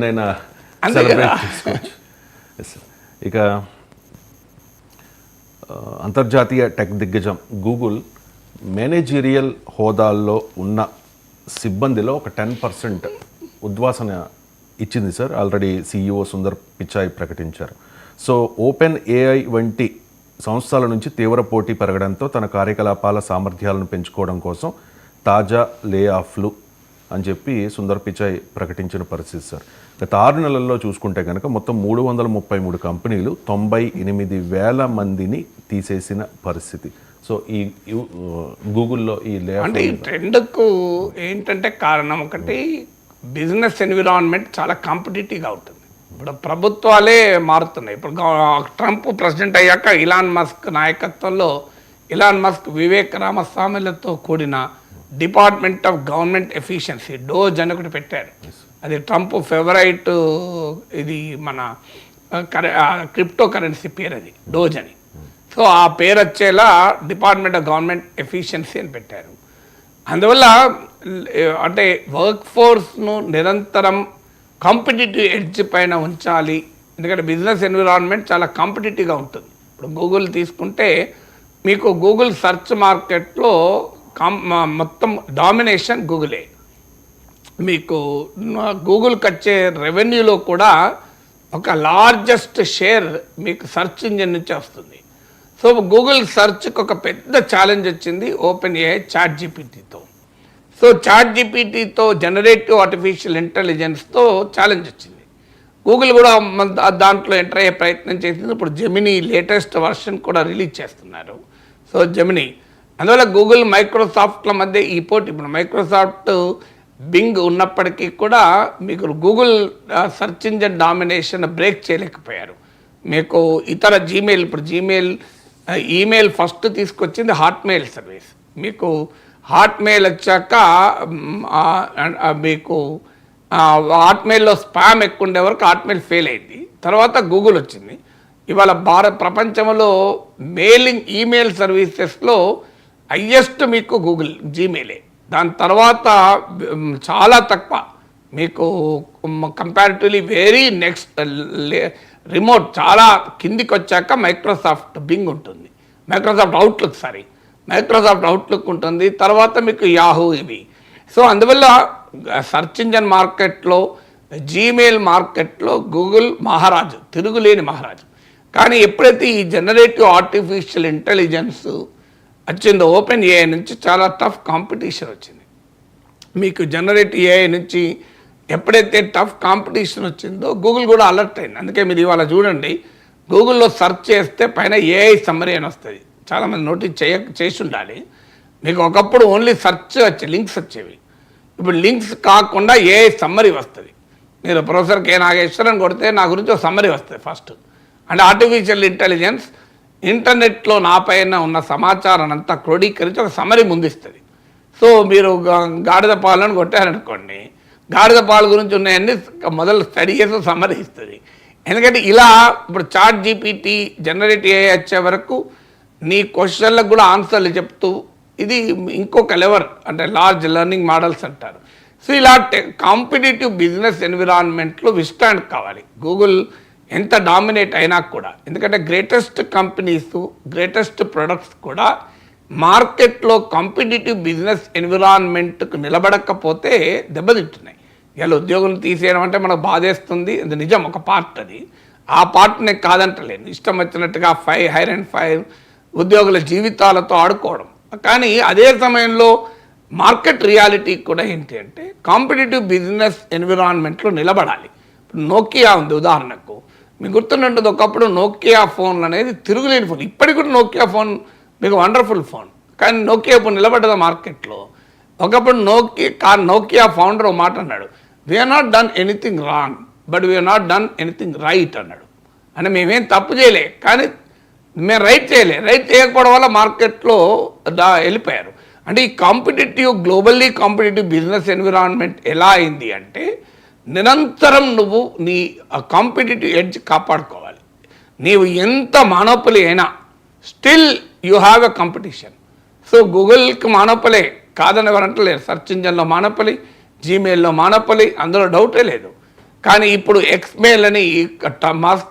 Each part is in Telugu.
నేను సెలబ్రేట్ చేసుకోవచ్చు. ఇక అంతర్జాతీయ టెక్ దిగ్గజం గూగుల్ మేనేజీరియల్ హోదాల్లో ఉన్న సిబ్బందిలో ఒక 10% ఉద్వాసన ఇచ్చింది sir. Already CEO Sundar Pichai ప్రకటించారు. సో ఓపెన్ ఏఐ వంటి సంస్థల నుంచి తీవ్ర పోటీ పెరగడంతో తన కార్యకలాపాల సామర్థ్యాలను పెంచుకోవడం కోసం తాజా లే ఆఫ్లు అని చెప్పి సుందర్ పిచాయ్ ప్రకటించిన పరిస్థితి సార్. గత 6 నెలల్లో చూసుకుంటే కనుక మొత్తం 333 కంపెనీలు 98,000 మందిని తీసేసిన పరిస్థితి. సో ఈ గూగుల్లో ఈ లే ఆఫ్ అంటే ఈ ట్రెండ్కు ఏంటంటే కారణం ఒకటి, బిజినెస్ ఎన్విరాన్మెంట్ చాలా కాంపిటేటివ్గా ఉంటుంది. ఇప్పుడు ప్రభుత్వాలే మారుతున్నాయి. ఇప్పుడు ట్రంప్ ప్రెసిడెంట్ అయ్యాక ఇలాన్ మస్క్ నాయకత్వంలో ఇలాన్ మస్క్ వివేక్ రామస్వామిలతో కూడిన department of government efficiency DOGE అని ఒకటి పెట్టారు. అది ట్రంప్ ఫేవరైట్, ఇది మన క్రిప్టో కరెన్సీ పేరు, అది డోజ్ అని. సో ఆ పేరు వచ్చేలా డిపార్ట్మెంట్ ఆఫ్ గవర్నమెంట్ ఎఫిషియన్సీ అని పెట్టారు. అందువల్ల అంటే వర్క్ ఫోర్స్ను నిరంతరం కాంపిటేటివ్ ఎడ్జ్ పైన ఉంచాలి. ఎందుకంటే బిజినెస్ ఎన్విరాన్మెంట్ చాలా కాంపిటేటివ్గా ఉంటుంది. ఇప్పుడు గూగుల్ తీసుకుంటే మీకు గూగుల్ సెర్చ్ మార్కెట్లో మొత్తం డామినేషన్ గూగులే. మీకు గూగుల్కి వచ్చే రెవెన్యూలో కూడా ఒక లార్జెస్ట్ షేర్ మీకు సెర్చ్ ఇంజిన్ నుంచి వస్తుంది. సో గూగుల్ సెర్చ్కి ఒక పెద్ద ఛాలెంజ్ వచ్చింది ఓపెన్ ఏఐ చాట్ జీపీటీతో. సో చాట్ జీపీటీతో జనరేటివ్ ఆర్టిఫిషియల్ ఇంటెలిజెన్స్తో ఛాలెంజ్ వచ్చింది. గూగుల్ కూడా దాంట్లో ఎంటర్ అయ్యే ప్రయత్నం చేసింది. ఇప్పుడు జెమినీ లేటెస్ట్ వర్షన్ కూడా రిలీజ్ చేస్తున్నారు. సో జెమినీ, అందువల్ల గూగుల్ మైక్రోసాఫ్ట్ల మధ్య ఈ పోటీ. ఇప్పుడు మైక్రోసాఫ్ట్ బింగ్ ఉన్నప్పటికీ కూడా మీకు Google search engine domination break చేయలేకపోయారు. మీకు ఇతర జీమెయిల్, ఇప్పుడు ఈమెయిల్ ఫస్ట్ తీసుకొచ్చింది హాట్మెయిల్ సర్వీస్. మీకు హాట్మెయిల్ వచ్చాక మీకు హాట్మెయిల్లో స్పామ్ ఎక్కువ ఉండే వరకు హాట్మెయిల్ ఫెయిల్ అయింది. తర్వాత గూగుల్ వచ్చింది. ఇవాళ ప్రపంచంలో ఈమెయిల్ సర్వీసెస్లో హయ్యెస్ట్ మీకు గూగుల్ జీమెయిలే. దాని తర్వాత చాలా తక్కువ మీకు కంపారిటివ్లీ వెరీ నెక్స్ట్ రిమోట్ చాలా కిందికి వచ్చాక మైక్రోసాఫ్ట్ బింగ్ ఉంటుంది, మైక్రోసాఫ్ట్ అవుట్లుక్ ఉంటుంది, తర్వాత మీకు యాహూ ఇవి. సో అందువల్ల సెర్చ్ ఇంజన్ మార్కెట్లో, జీమెయిల్ మార్కెట్లో గూగుల్ మహారాజు, తిరుగులేని మహారాజు. కానీ ఎప్పుడైతే ఈ జనరేటివ్ ఆర్టిఫిషియల్ ఇంటెలిజెన్స్ వచ్చిందో ఓపెన్ ఏఐ నుంచి చాలా టఫ్ కాంపిటీషన్ వచ్చింది. మీకు జనరేటివ్ ఏఐ నుంచి ఎప్పుడైతే టఫ్ కాంపిటీషన్ వచ్చిందో గూగుల్ కూడా అలర్ట్ అయింది. అందుకే మీరు ఇవాళ చూడండి, గూగుల్లో సెర్చ్ చేస్తే పైన ఏఐ సమ్మరీ అని వస్తుంది. చాలామంది నోటీస్ చేసి ఉండాలి. మీకు ఒకప్పుడు ఓన్లీ సెర్చ్ లింక్స్ వచ్చేవి. ఇప్పుడు లింక్స్ కాకుండా ఏఐ సమ్మరీ వస్తుంది. మీరు ప్రొఫెసర్ కె నాగేశ్వరన్ కొడితే నా గురించి ఒక సమ్మరీ వస్తుంది ఫస్ట్. అంటే ఆర్టిఫిషియల్ ఇంటెలిజెన్స్ ఇంటర్నెట్లో నా పైన ఉన్న సమాచారాన్ని అంతా క్రోడీకరించి ఒక సమ్మరీ ముందిస్తుంది. సో మీరు గాడిద పాలను కొట్టారనుకోండి, గాడిద పాలు గురించి ఉన్నాయన్నీ మొదలు స్టడీ చేసి సమ్మరీ ఇస్తుంది. ఎందుకంటే ఇలా ఇప్పుడు చాట్ జీపీటీ జనరేటివ్ ఏఐ వచ్చే వరకు నీ క్వశ్చన్లకు కూడా ఆన్సర్లు చెప్తూ, ఇది ఇంకొక లెవెల్, అంటే లార్జ్ లెర్నింగ్ మోడల్స్ అంటారు. సో ఇలా కాంపిటేటివ్ బిజినెస్ ఎన్విరాన్మెంట్లో విస్టాండ్ కావాలి గూగుల్ ఎంత డామినేట్ అయినా కూడా. ఎందుకంటే గ్రేటెస్ట్ కంపెనీస్, గ్రేటెస్ట్ ప్రొడక్ట్స్ కూడా మార్కెట్లో కాంపిటేటివ్ బిజినెస్ ఎన్విరాన్మెంట్కు నిలబడకపోతే దెబ్బతింటున్నాయి. ఇలా ఉద్యోగం తీసేయడం అంటే మనకు బాధేస్తుంది, అది నిజం, ఒక పార్ట్. అది ఆ పార్ట్ని కాదంటలేను. ఇష్టం వచ్చినట్టుగా హైర్ అండ్ ఫైర్ ఉద్యోగుల జీవితాలతో ఆడుకోవడం. కానీ అదే సమయంలో మార్కెట్ రియాలిటీ కూడా ఏంటి అంటే కాంపిటేటివ్ బిజినెస్ ఎన్విరాన్మెంట్లో నిలబడాలి. ఇప్పుడు నోకియా ఉంది ఉదాహరణకు, మీకు గుర్తున్నట్టు ఒకప్పుడు నోకియా ఫోన్ అనేది తిరుగులేని ఫోన్. ఇప్పటికి కూడా నోకియా ఫోన్ మీకు వండర్ఫుల్ ఫోన్. కానీ నోకియా ఇప్పుడు నిలబడ్డది మార్కెట్లో. ఒకప్పుడు నోకియా ఫౌండర్ మాట అన్నాడు, we are not done anything wrong but we are not done anything right అన్నాడు. అంటే మేమేం తప్పు చేయలే, కానీ మేము రైట్ చేయకపోవడం వల్ల మార్కెట్లో వెళ్ళిపోయారు. అంటే ఈ గ్లోబల్లీ కాంపిటేటివ్ బిజినెస్ ఎన్విరాన్మెంట్ ఎలా అయింది అంటే నిరంతరం నువ్వు నీ కాంపిటేటివ్ ఎడ్జ్ కాపాడుకోవాలి. నీవు ఎంత మానోపలి అయినా still you have a competition. So గూగుల్కి మానోపలే కాదని ఎవరంటలేరు. సెర్చ్ ఇంజన్లో మానోపలి, జీమెయిల్లో మానోపలి, అందులో డౌటే లేదు. కానీ ఇప్పుడు ఎక్స్మెయిల్ అని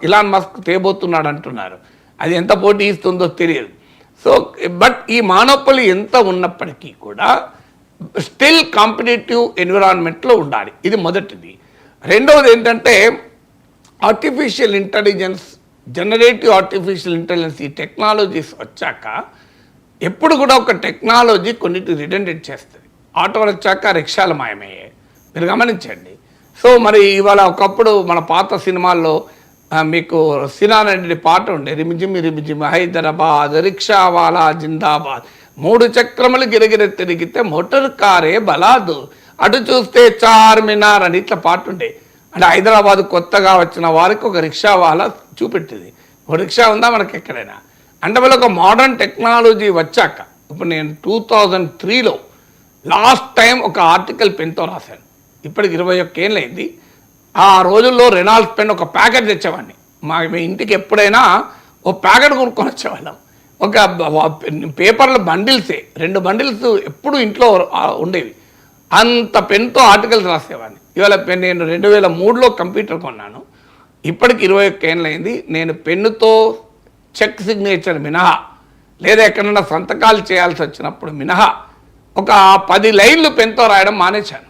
ఇలాన్ మస్క్ తేబోతున్నాడు అంటున్నారు. అది ఎంత పోటీ ఇస్తుందో తెలియదు. సో బట్ ఈ మానోపలి ఎంత ఉన్నప్పటికీ కూడా స్టిల్ కాంపిటేటివ్ ఎన్విరాన్మెంట్లో ఉండాలి. ఇది మొదటిది. రెండవది ఏంటంటే artificial intelligence, generative artificial intelligence ఈ టెక్నాలజీస్ వచ్చాక ఎప్పుడు కూడా ఒక టెక్నాలజీ కొన్నిటి రిడెండెంట్ చేస్తుంది. ఆటోలు వచ్చాక రిక్షాలు మాయమయ్యాయి, మీరు గమనించండి. సో మరి ఇవాళ ఒకప్పుడు మన పాత సినిమాల్లో మీకు సినారెడ్డి పాట ఉండే, రిమిజిమి రిమిజిమి హైదరాబాద్ రిక్షావాలా జిందాబాద్, 3 చక్రములు గిరగిర తిరిగితే మోటార్ కారే బలాదు, అటు చూస్తే చార్మినార్ అని ఇట్లా పాట ఉండే. అంటే హైదరాబాద్ కొత్తగా వచ్చిన వారికి ఒక రిక్షావాలా చూపెట్టింది. ఒక రిక్షా ఉందా మనకి ఎక్కడైనా? అంటే వాళ్ళ ఒక మోడర్న్ టెక్నాలజీ వచ్చాక, ఇప్పుడు నేను 2003లో లాస్ట్ టైం ఒక ఆర్టికల్ పెన్తో రాశాను. ఇప్పటికి 21 ఏళ్ళు అయింది. ఆ రోజుల్లో రెనాల్డ్స్ పెన్ ఒక ప్యాకెట్ తెచ్చేవాడిని. మీ ఇంటికి ఎప్పుడైనా ఓ ప్యాకెట్ కొనుక్కొని వచ్చేవాళ్ళం. ఒక పేపర్ల బండిల్సే 2 బండిల్స్ ఎప్పుడు ఇంట్లో ఉండేవి. అంత పెన్తో ఆర్టికల్స్ రాసేవాడిని. ఇవాళ నేను 2003లో కంప్యూటర్ కొన్నాను. ఇప్పటికి 21 ఏళ్ళు అయింది. నేను పెన్నుతో చెక్ సిగ్నేచర్ మినహా, లేదా ఎక్కడన్నా సంతకాలు చేయాల్సి వచ్చినప్పుడు మినహా ఒక 10 లైన్లు పెన్తో రాయడం మానేశాను.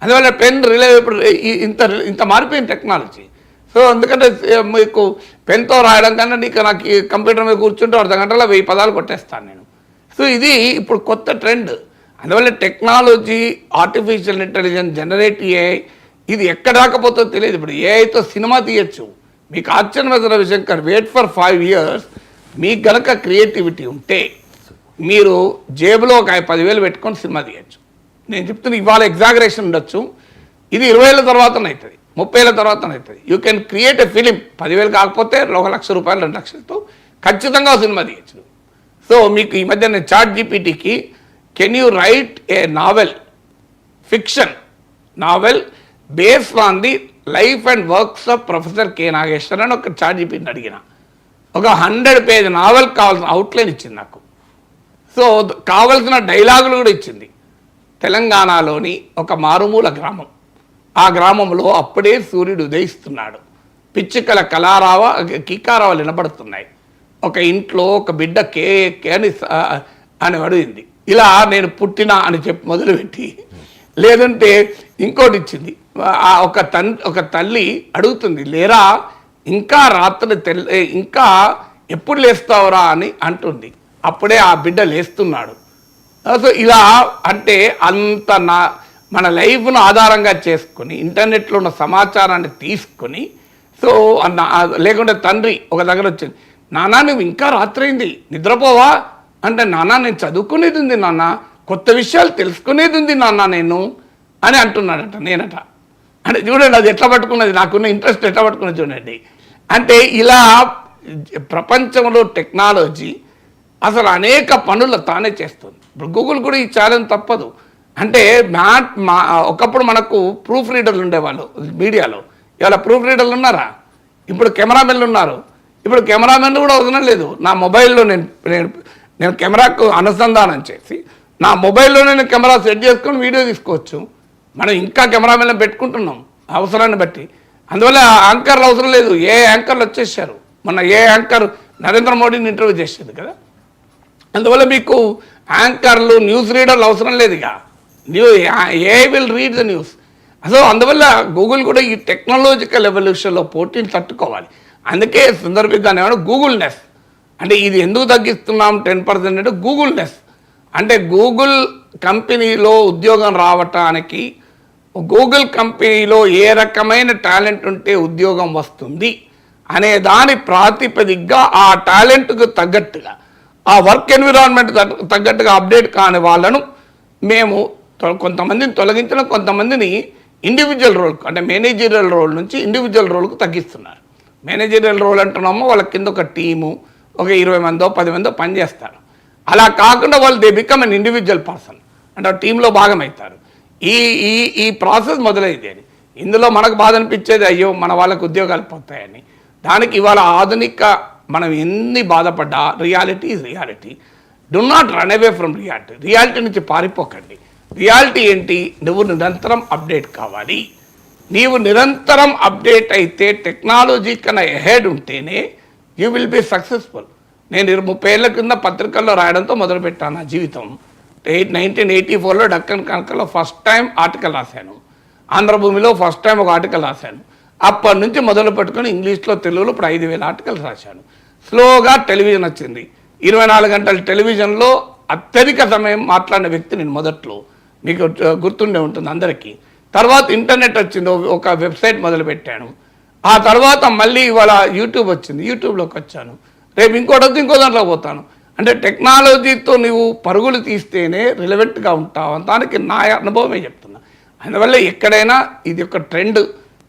అందువల్ల పెన్ రిలయబుల్ ఇంత మారిపోయిన టెక్నాలజీ. సో ఎందుకంటే మీకు పెన్తో రాయడం కన్నా నాకు ఈ కంప్యూటర్ మీద కూర్చుంటే అర్ధ గంటలో 1000 పదాలు కొట్టేస్తాను నేను. సో ఇది ఇప్పుడు కొత్త ట్రెండ్. అందువల్ల technology, artificial intelligence, generative AI ఇది ఎక్కడ రాకపోతుందో తెలియదు. ఇప్పుడు ఏఐతో సినిమా తీయచ్చు. మీకు ఆశ్చర్యమైన రవిశంకర్, వెయిట్ ఫర్ 5 years. మీకు గనక క్రియేటివిటీ ఉంటే మీరు జేబులో ఒక 10,000 పెట్టుకొని సినిమా తీయచ్చు. నేను చెప్తున్నా, ఇవాళ ఎగ్జాగరేషన్ ఉండొచ్చు, ఇది 20 ఏళ్ళ తర్వాత అవుతుంది, 30 ఏళ్ళ తర్వాత అవుతుంది. You can create a film. 10,000 కాకపోతే 1,00,000 రూపాయలు, 2 లక్షలతో ఖచ్చితంగా సినిమా తీయచ్చు. సో మీకు ఈ మధ్య నేను చాట్ జీపీటీకి can you write a novel, fiction novel based on the life and works of professor K Nageshwar అని ఒక చాట్ జీపీటీని అడిగిన. ఒక 100 పేజ్ నావెల్ కావాల్సిన అవుట్లైన్ ఇచ్చింది నాకు. సో కావలసిన డైలాగులు కూడా ఇచ్చింది. తెలంగాణలోని ఒక మారుమూల గ్రామం, ఆ గ్రామంలో అప్పుడే సూర్యుడు ఉదయిస్తున్నాడు, పిచ్చుకల కలారావ కికారావాలు వినబడుతున్నాయి, ఒక ఇంట్లో ఒక బిడ్డ కే అని అడిగింది. ఇలా నేను పుట్టినా అని చెప్పి మొదలుపెట్టి, లేదంటే ఇంకోటి ఇచ్చింది. ఒక తల్లి అడుగుతుంది, లేరా ఇంకా రాత్రి ఇంకా ఎప్పుడు లేస్తావురా అని అంటుంది. అప్పుడే ఆ బిడ్డ లేస్తున్నాడు. సో ఇలా అంటే అంత మన లైఫ్ను ఆధారంగా చేసుకొని ఇంటర్నెట్లో ఉన్న సమాచారాన్ని తీసుకొని, సో లేకుంటే తండ్రి ఒక దగ్గర వచ్చింది, నాన్న నువ్వు ఇంకా రాత్రి అయింది నిద్రపోవా అంటే, నాన్న నేను చదువుకునేది ఉంది నాన్న, కొత్త విషయాలు తెలుసుకునేది ఉంది నాన్న నేను అని అంటున్నాడట. నేనట అంటే చూడండి అది ఎట్లా పట్టుకున్నది, నాకున్న ఇంట్రెస్ట్ ఎట్లా పట్టుకున్నది చూడండి. అంటే ఇలా ప్రపంచంలో టెక్నాలజీ అసలు అనేక పనులు తానే చేస్తుంది. ఇప్పుడు గూగుల్ కూడా ఈ ఛాలెంజ్ తప్పదు. అంటే ఒకప్పుడు మనకు ప్రూఫ్ రీడర్లు ఉండేవాళ్ళు మీడియాలో, ఇవాళ ప్రూఫ్ రీడర్లు ఉన్నారా? ఇప్పుడు కెమెరామెన్లు ఉన్నారు. ఇప్పుడు కెమెరామెన్లు కూడా అవసరం లేదు. నా మొబైల్లో నేను కెమెరాకు అనుసంధానం చేసి నా మొబైల్లో నేను కెమెరా సెట్ చేసుకొని వీడియో తీసుకోవచ్చు. మనం ఇంకా కెమెరామెన్లు పెట్టుకుంటున్నాం అవసరాన్ని బట్టి. అందువల్ల యాంకర్లు అవసరం లేదు, ఏ యాంకర్లు వచ్చేసారు. మొన్న ఏ యాంకర్ నరేంద్ర మోడీని ఇంటర్వ్యూ చేసేది కదా. అందువల్ల మీకు యాంకర్లు, న్యూస్ రీడర్లు అవసరం లేదు. ఇక a will read the news. So అందువల్ల గూగుల్ కూడా ఈ టెక్నాలజికల్ ఎవల్యూషన్లో పోటీని తట్టుకోవాలి. అందుకే సందర్భంగా ఏమన్నా గూగుల్ నెస్ అంటే ఇది ఎందుకు తగ్గిస్తున్నాం 10% అంటే గూగుల్ నెస్ అంటే గూగుల్ కంపెనీలో ఉద్యోగం రావటానికి, గూగుల్ కంపెనీలో ఏ రకమైన టాలెంట్ ఉంటే ఉద్యోగం వస్తుంది అనే దాని ప్రాతిపదికగా ఆ టాలెంట్కు తగ్గట్టుగా, ఆ వర్క్ ఎన్విరాన్మెంట్ తగ్గట్టుగా అప్డేట్ కాని వాళ్ళను మేము కొంతమందిని తొలగించడం, కొంతమందిని ఇండివిజువల్ రోల్ అంటే మేనేజరియల్ రోల్ నుంచి ఇండివిజువల్ రోల్కు తగ్గిస్తున్నారు. మేనేజరియల్ రోల్ అంటున్నామో వాళ్ళ కింద ఒక టీము, ఒక 20 మందో 10 మందో పనిచేస్తారు. అలా కాకుండా వాళ్ళు they become an individual person అంటే టీంలో భాగమవుతారు. ఈ ప్రాసెస్ మొదలైంది. అని ఇందులో మనకు బాధ అనిపించేది, అయ్యో మన వాళ్ళకు ఉద్యోగాలు పోతాయని. దానికి ఇవాళ ఆధునిక మనం ఎన్ని బాధపడ్డా reality is reality. Do not run away from reality. Reality నుంచి పారిపోకండి. రియాలిటీ ఏంటి? నువ్వు నిరంతరం అప్డేట్ కావాలి. నీవు నిరంతరం అప్డేట్ అయితే టెక్నాలజీ కన్నా ఎహెడ్ ఉంటేనే యూ విల్ బి సక్సెస్ఫుల్. నేను 30 ఏళ్ల కింద పత్రికల్లో రాయడంతో మొదలుపెట్టాను నా జీవితం. 1984లో డక్కన్ కనకలో ఫస్ట్ టైం ఆర్టికల్ రాశాను. ఆంధ్రభూమిలో ఫస్ట్ టైం ఒక ఆర్టికల్ రాశాను. అప్పటి నుంచి మొదలు పెట్టుకుని ఇంగ్లీష్లో తెలుగులో ఇప్పుడు 5,000 ఆర్టికల్స్ రాశాను. స్లోగా టెలివిజన్ వచ్చింది. 24 గంటల టెలివిజన్లో అత్యధిక సమయం మాట్లాడిన వ్యక్తి నేను మొదట్లో. మీకు గుర్తుండే ఉంటుంది అందరికీ. తర్వాత ఇంటర్నెట్ వచ్చింది, ఒక వెబ్సైట్ మొదలుపెట్టాను. ఆ తర్వాత మళ్ళీ ఇవాళ యూట్యూబ్ వచ్చింది, యూట్యూబ్లోకి వచ్చాను. రేపు ఇంకోటి వద్దు ఇంకో దాంట్లో పోతాను. అంటే టెక్నాలజీతో నువ్వు పరుగులు తీస్తేనే రిలవెంట్గా ఉంటావు. దానికి నా అనుభవమే చెప్తున్నా. అందువల్ల ఎక్కడైనా ఇది ఒక trend.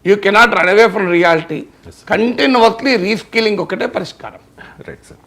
You cannot run away from reality. Continuously reskilling ఒకటే పరిష్కారం. Right sir.